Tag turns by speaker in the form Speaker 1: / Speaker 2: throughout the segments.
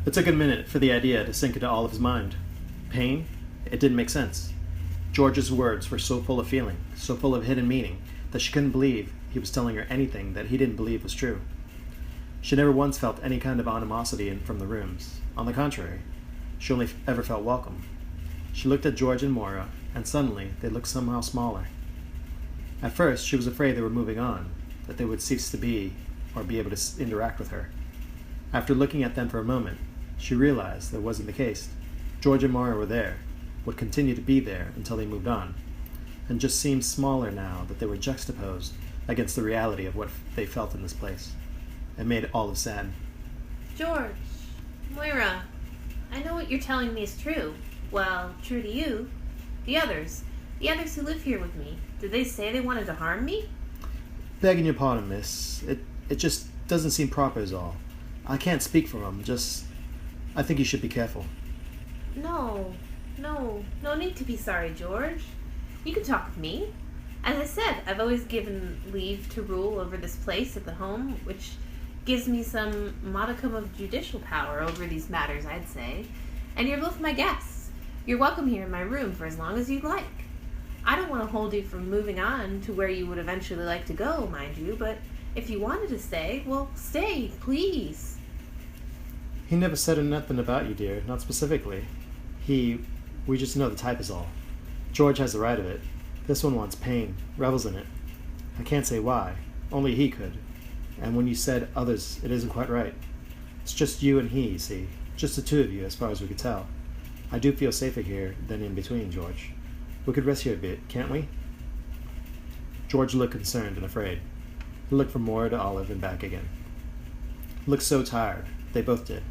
Speaker 1: It took a minute for the idea to sink into Olive's mind. Pain? It didn't make sense. George's words were so full of feeling, so full of hidden meaning, that she couldn't believe he was telling her anything that he didn't believe was true. She never once felt any kind of animosity from the rooms. On the contrary, she only ever felt welcome. She looked at George and Moira, and suddenly they looked somehow smaller. At first, she was afraid they were moving on, that they would cease to be or be able to interact with her. After looking at them for a moment, she realized that wasn't the case. George and Moira were there, would continue to be there until they moved on, and just seemed smaller now that they were juxtaposed against the reality of what they felt in this place. It made Olive sad.
Speaker 2: George, Moira, I know what you're telling me is true. Well, true to you. The others who live here with me, did they say they wanted to harm me?
Speaker 1: Begging your pardon, miss. It just doesn't seem proper is all. I can't speak for them, I think you should be careful.
Speaker 2: No need to be sorry, George. You can talk with me. As I said, I've always given leave to rule over this place at the home, which gives me some modicum of judicial power over these matters, I'd say. And you're both my guests. You're welcome here in my room for as long as you'd like. I don't want to hold you from moving on to where you would eventually like to go, mind you, but if you wanted to stay, well, stay, please.
Speaker 1: He never said nothing about you, dear, not specifically. We just know the type is all. George has the right of it. This one wants pain, revels in it. I can't say why. Only he could. And when you said others, it isn't quite right. It's just you and he, you see. Just the two of you, as far as we could tell. I do feel safer here than in between, George. We could rest here a bit, can't we? George looked concerned and afraid. He looked from Moira to Olive and back again. He looked so tired. They both did.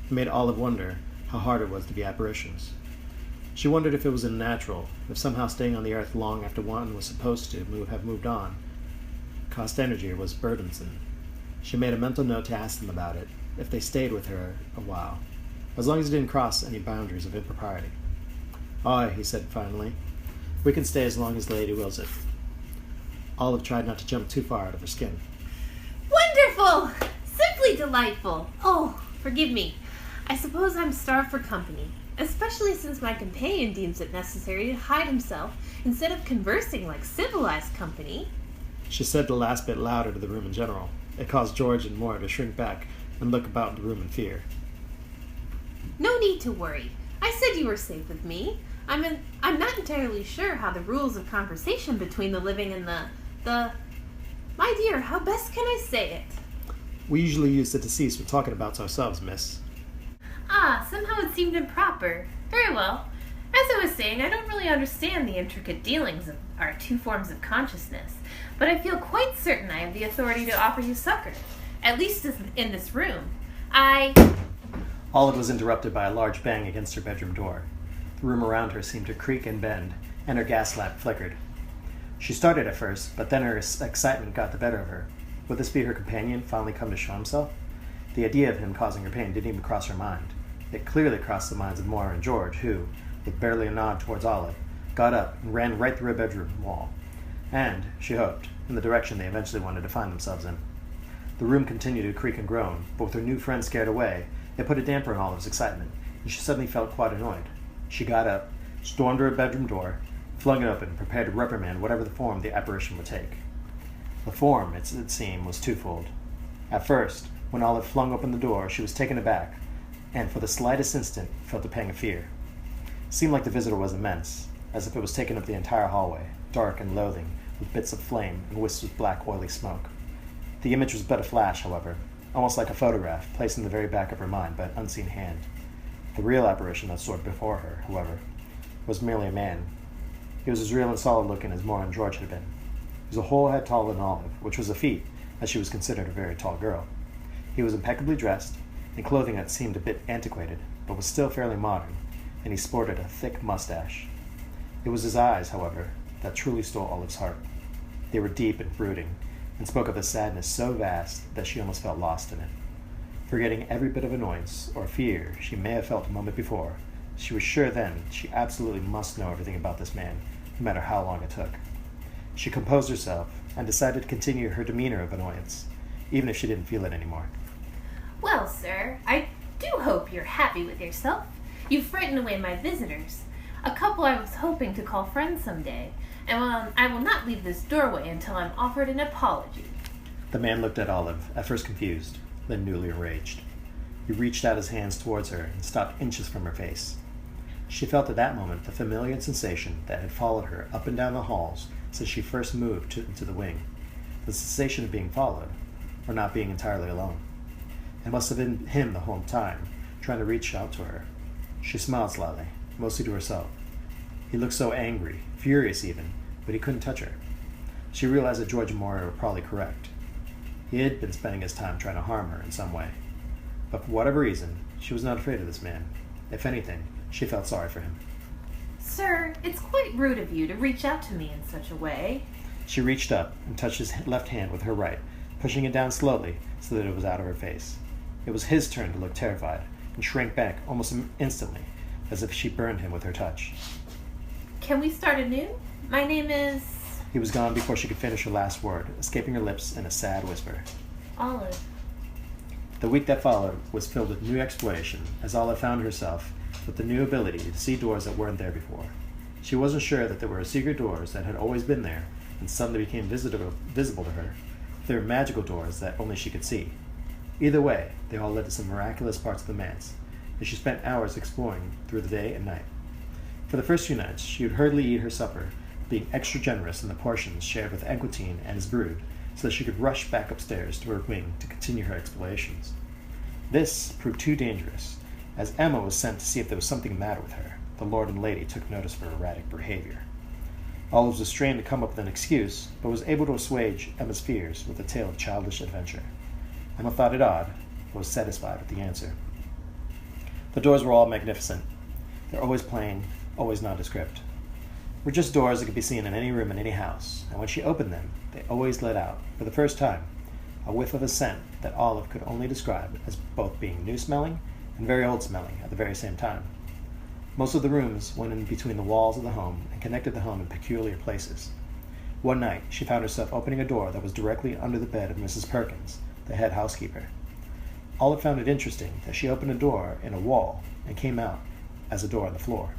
Speaker 1: It made Olive wonder how hard it was to be apparitions. She wondered if it was unnatural, if somehow staying on the earth long after one was supposed to have moved on cost energy or was burdensome. She made a mental note to ask them about it, if they stayed with her a while, as long as it didn't cross any boundaries of impropriety. Aye, he said finally. We can stay as long as the lady wills it. Olive tried not to jump too far out of her skin.
Speaker 2: Wonderful! Simply delightful! Oh, forgive me. I suppose I'm starved for company, especially since my companion deems it necessary to hide himself instead of conversing like civilized company.
Speaker 1: She said the last bit louder to the room in general. It caused George and Moira to shrink back and look about the room in fear.
Speaker 2: No need to worry. I said you were safe with me. I'm not entirely sure how the rules of conversation between the living and the... My dear, how best can I say it?
Speaker 1: We usually use the deceased when talking about ourselves, miss.
Speaker 2: Ah, somehow it seemed improper. Very well. As I was saying, I don't really understand the intricate dealings of our two forms of consciousness, but I feel quite certain I have the authority to offer you succor, at least in this room.
Speaker 1: Olive was interrupted by a large bang against her bedroom door. The room around her seemed to creak and bend, and her gas lamp flickered. She started at first, but then her excitement got the better of her. Would this be her companion finally come to show himself? The idea of him causing her pain didn't even cross her mind. It clearly crossed the minds of Moira and George, who, with barely a nod towards Olive, got up and ran right through her bedroom wall, and, she hoped, in the direction they eventually wanted to find themselves in. The room continued to creak and groan, but with her new friend scared away, it put a damper on Olive's excitement, and she suddenly felt quite annoyed. She got up, stormed to her bedroom door, flung it open, and prepared to reprimand whatever the form the apparition would take. The form, it seemed, was twofold. At first, when Olive flung open the door, she was taken aback, and for the slightest instant felt a pang of fear. It seemed like the visitor was immense, as if it was taking up the entire hallway, dark and loathing, with bits of flame and wisps of black, oily smoke. The image was but a flash, however, almost like a photograph placed in the very back of her mind by an unseen hand. The real apparition that soared before her, however, was merely a man. He was as real and solid-looking as Moira and George had been. He was a whole head taller than Olive, which was a feat, as she was considered a very tall girl. He was impeccably dressed, in clothing that seemed a bit antiquated, but was still fairly modern, and he sported a thick mustache. It was his eyes, however, that truly stole Olive's heart. They were deep and brooding, and spoke of a sadness so vast that she almost felt lost in it. Forgetting every bit of annoyance or fear she may have felt a moment before, she was sure then she absolutely must know everything about this man, no matter how long it took. She composed herself and decided to continue her demeanor of annoyance, even if she didn't feel it anymore.
Speaker 2: Well, sir, I do hope hope you're happy with yourself. You've frightened away my visitors. A couple I was hoping to call friends someday. And I will not leave this doorway until I'm offered an apology.
Speaker 1: The man looked at Olive, at first confused, then newly enraged. He reached out his hands towards her and stopped inches from her face. She felt at that moment the familiar sensation that had followed her up and down the halls since she first moved into the wing. The sensation of being followed, or not being entirely alone. It must have been him the whole time, trying to reach out to her. She smiled slightly, mostly to herself. He looked so angry, furious even, but he couldn't touch her. She realized that George and Moira were probably correct. He had been spending his time trying to harm her in some way. But for whatever reason, she was not afraid of this man. If anything, she felt sorry for him.
Speaker 2: Sir, it's quite rude of you to reach out to me in such a way.
Speaker 1: She reached up and touched his left hand with her right, pushing it down slowly so that it was out of her face. It was his turn to look terrified and shrank back almost instantly, as if she burned him with her touch.
Speaker 2: Can we start anew? My name is...
Speaker 1: He was gone before she could finish her last word, escaping her lips in a sad whisper.
Speaker 2: Olive.
Speaker 1: The week that followed was filled with new exploration, as Olive found herself with the new ability to see doors that weren't there before. She wasn't sure that there were secret doors that had always been there and suddenly became visible to her. They were magical doors that only she could see. Either way, they all led to some miraculous parts of the manse, and she spent hours exploring through the day and night. For the first few nights, she would hurriedly eat her supper, being extra generous in the portions shared with Equitine and his brood, so that she could rush back upstairs to her wing to continue her explorations. This proved too dangerous, as Emma was sent to see if there was something the matter with her. The lord and lady took notice of her erratic behavior. Olive was strained to come up with an excuse, but was able to assuage Emma's fears with a tale of childish adventure. Emma thought it odd, but was satisfied with the answer. The doors were all magnificent. They're always plain, always nondescript. Were just doors that could be seen in any room in any house, and when she opened them, they always let out, for the first time, a whiff of a scent that Olive could only describe as both being new-smelling and very old-smelling at the very same time. Most of the rooms went in between the walls of the home and connected the home in peculiar places. One night, she found herself opening a door that was directly under the bed of Mrs. Perkins, the head housekeeper. Olive found it interesting that she opened a door in a wall and came out as a door on the floor.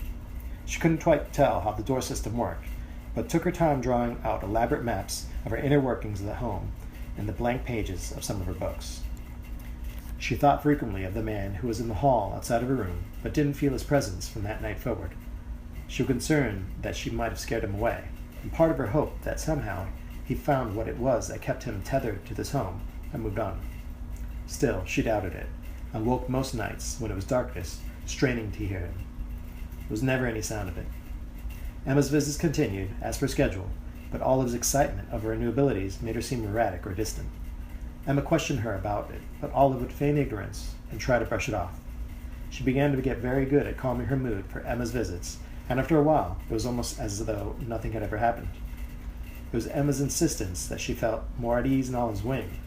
Speaker 1: She couldn't quite tell how the door system worked, but took her time drawing out elaborate maps of her inner workings of the home in the blank pages of some of her books. She thought frequently of the man who was in the hall outside of her room, but didn't feel his presence from that night forward. She was concerned that she might have scared him away, and part of her hoped that somehow he found what it was that kept him tethered to this home and moved on. Still, she doubted it, and woke most nights, when it was darkness, straining to hear him. There was never any sound of it. Emma's visits continued, as per schedule, but Olive's excitement over her new abilities made her seem erratic or distant. Emma questioned her about it, but Olive would feign ignorance and try to brush it off. She began to get very good at calming her mood for Emma's visits, and after a while, it was almost as though nothing had ever happened. It was Emma's insistence that she felt more at ease in Olive's wing,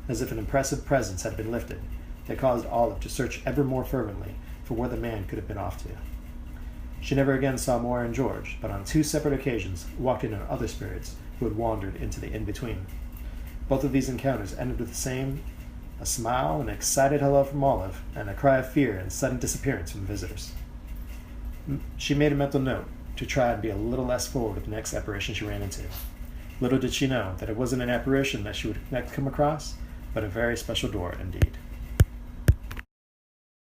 Speaker 1: as if an impressive presence had been lifted, that caused Olive to search ever more fervently for where the man could have been off to. She never again saw Moira and George, but on 2 separate occasions walked in on other spirits who had wandered into the in-between. Both of these encounters ended with the same, a smile, an excited hello from Olive, and a cry of fear and sudden disappearance from the visitors. She made a mental note to try and be a little less forward with the next apparition she ran into. Little did she know that it wasn't an apparition that she would next come across, but a very special door indeed.